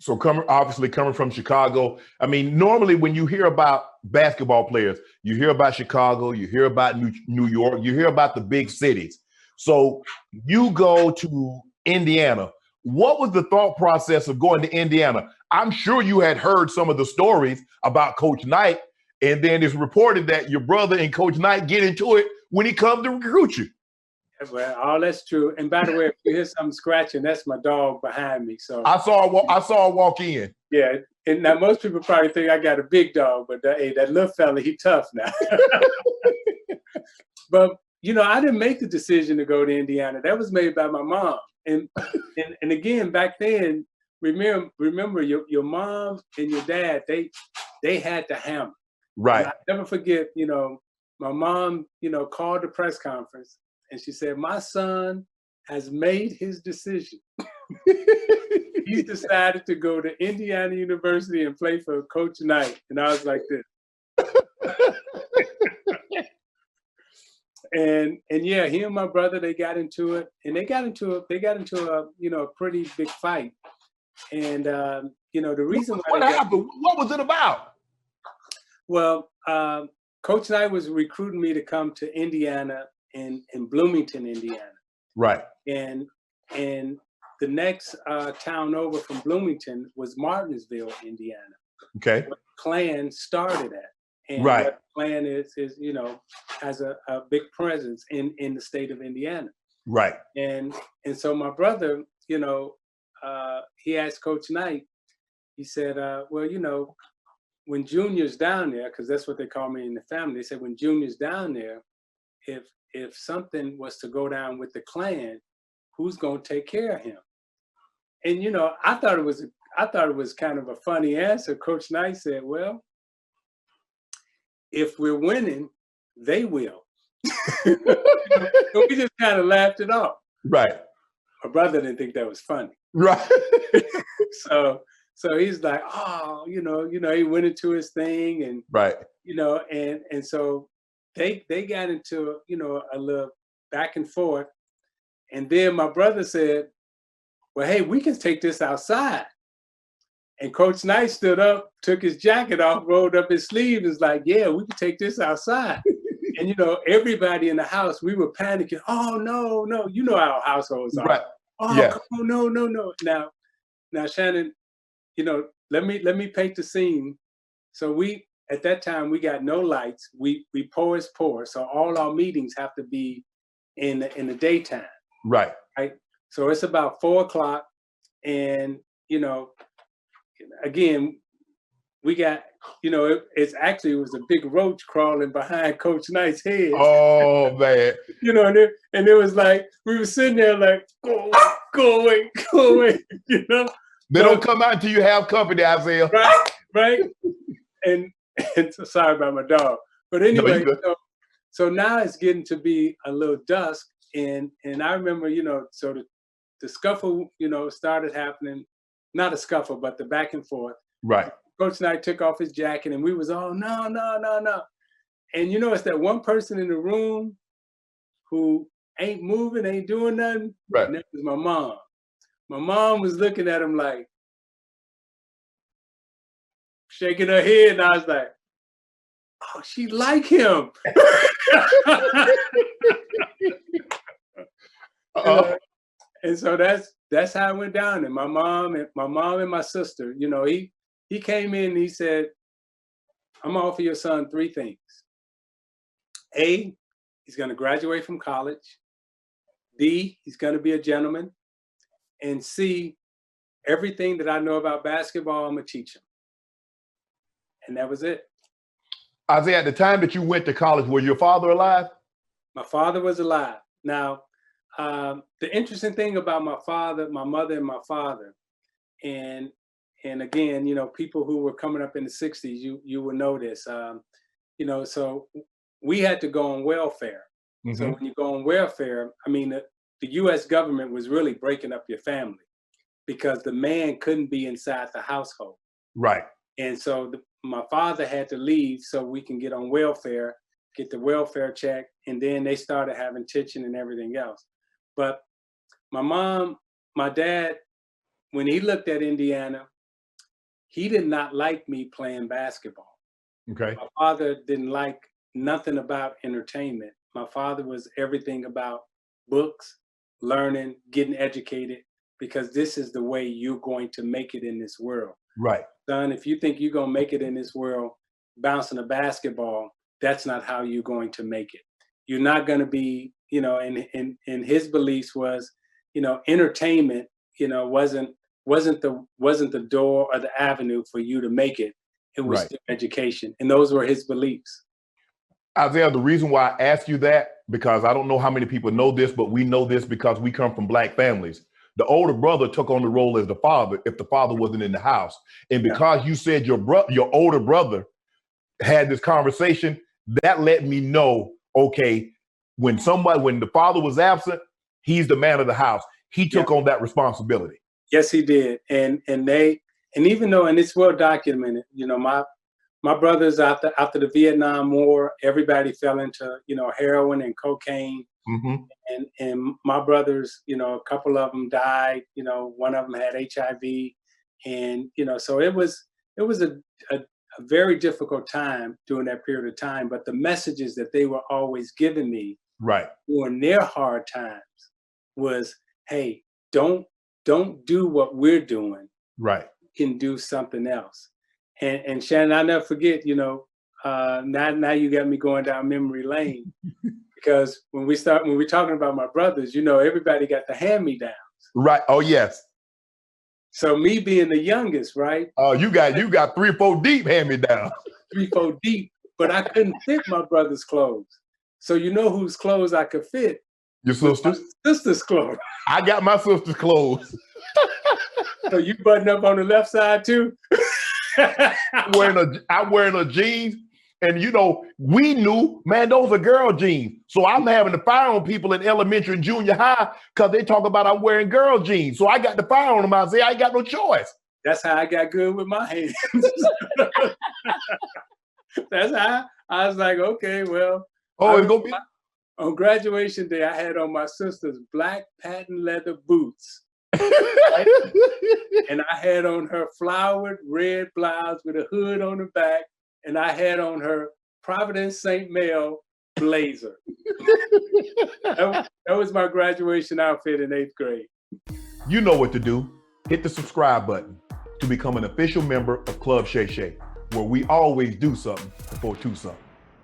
So obviously coming from Chicago, I mean, normally when you hear about basketball players, you hear about Chicago, you hear about New York, you hear about the big cities. So you go to Indiana. What was the thought process of going to Indiana? I'm sure you had heard some of the stories about Coach Knight, and then it's reported that your brother and Coach Knight get into it when he comes to recruit you. Well, all that's true. And by the way, if you hear something scratching, that's my dog behind me. So I saw her walk in. Yeah, and now most people probably think I got a big dog, but hey, that little fella, he tough now. But you know, I didn't make the decision to go to Indiana. That was made by my mom. And again, back then, remember your mom and your dad, they had the hammer. Right. I'll never forget, you know, my mom, you know, called the press conference and she said, "My son has made his decision." He's decided to go to Indiana University and play for Coach Knight. And I was like this. and yeah, he and my brother, they got into it, and they got into a you know, a pretty big fight. And you know, the reason why what happened? What was it about? Well, Coach Knight was recruiting me to come to Indiana in Bloomington, Indiana. Right. And the next town over from Bloomington was Martinsville, Indiana. Okay. Where the Klan started at. And right. What the Klan is, you know, has a big presence in the state of Indiana. Right. And so my brother, you know, he asked Coach Knight, he said, well, you know, when Junior's down there, because that's what they call me in the family, they said when Junior's down there, if something was to go down with the Klan, who's going to take care of him? And you know, I thought it was kind of a funny answer. Coach Knight said, "Well, if we're winning, they will." You know, so we just kind of laughed it off. Right. My brother didn't think that was funny. Right. So he's like, "Oh, you know, he went into his thing," and right. You know, and so they got into, you know, a little back and forth, and then my brother said, "Well, hey, we can take this outside." And Coach Knight stood up, took his jacket off, rolled up his sleeve, and was like, "Yeah, we can take this outside." And you know, everybody in the house, we were panicking. "Oh no, no!" You know how households are. Right. "Oh, yeah. Come on, no, no, no!" Now, Shannon, you know, let me paint the scene. So at that time we got no lights. We poor as poor, so all our meetings have to be in the daytime. Right. Right. So it's about 4 o'clock, and you know, again, we got, you know, it was a big roach crawling behind Coach Knight's head. Oh man. You know, and it was like we were sitting there like, go away, you know. They don't come out until you have company, Isiah. Right. And so sorry about my dog. But anyway, so now it's getting to be a little dusk. And I remember, you know, so the scuffle, you know, started happening. Not a scuffle, but the back and forth. Right. Coach Knight took off his jacket and we was all, no. And you know, it's that one person in the room who ain't moving, ain't doing nothing. Right. And that was my mom. My mom was looking at him like, shaking her head, and I was like, "Oh, she like him." And so that's how it went down. And my mom and my sister, you know, he came in and he said, "I'm gonna offer your son 3 things. A, he's gonna graduate from college. B, he's gonna be a gentleman. And C, everything that I know about basketball, I'm gonna teach him." And that was it. Isiah, at the time that you went to college, was your father alive? My father was alive. Now, the interesting thing about my mother and my father, and again, you know, people who were coming up in the 60s, you will know this. You know, so we had to go on welfare. Mm-hmm. So when you go on welfare, I mean, the U.S. government was really breaking up your family because the man couldn't be inside the household. Right. And so my father had to leave so we can get on welfare, get the welfare check, and then they started having teaching and everything else. But my dad, when he looked at Indiana, he did not like me playing basketball. Okay. My father didn't like nothing about entertainment. My father was everything about books, learning, getting educated, because this is the way you're going to make it in this world. Right. Son, if you think you're going to make it in this world bouncing a basketball, that's not how you're going to make it. You're not going to be, and his beliefs was, entertainment, wasn't the door or the avenue for you to make it. It was Right. education. And those were his beliefs. Isaiah, the reason why I asked you that, because I don't know how many people know this, but we know this because we come from Black families. The older brother took on the role as the father if the father wasn't in the house. And because you said your older brother had this conversation, that let me know, okay, when the father was absent, he's the man of the house. He took on that responsibility. Yes, he did. And even though, and it's well documented, my brothers after the Vietnam War, everybody fell into, heroin and cocaine. Mm-hmm. And my brothers, a couple of them died, one of them had HIV. And, so it was a very difficult time during that period of time. But the messages that they were always giving me during their hard times was, hey, don't do what we're doing. Right. You can do something else. And Shannon, I'll never forget, now you got me going down memory lane. Because when we're talking about my brothers, everybody got the hand-me-downs. Right. Oh, yes. So me being the youngest, right? Oh, you got 3 or 4 deep hand-me-downs. 3, 4 deep, but I couldn't fit my brother's clothes. So whose clothes I could fit? Your sister's? My sister's clothes. I got my sister's clothes. So you button up on the left side too? I'm wearing a jeans. And we knew, man, those are girl jeans. So I'm having to fire on people in elementary and junior high because they talk about I'm wearing girl jeans. So I got to fire on them. I say I ain't got no choice. That's how I got good with my hands. That's how I was like, okay, well. Oh, it's gonna be on graduation day. I had on my sister's black patent leather boots. Right? And I had on her flowered red blouse with a hood on the back. And I had on her Providence St. Mel blazer. that was my graduation outfit in 8th grade. You know what to do. Hit the subscribe button to become an official member of Club Shay Shay, where we always do something for 2 something.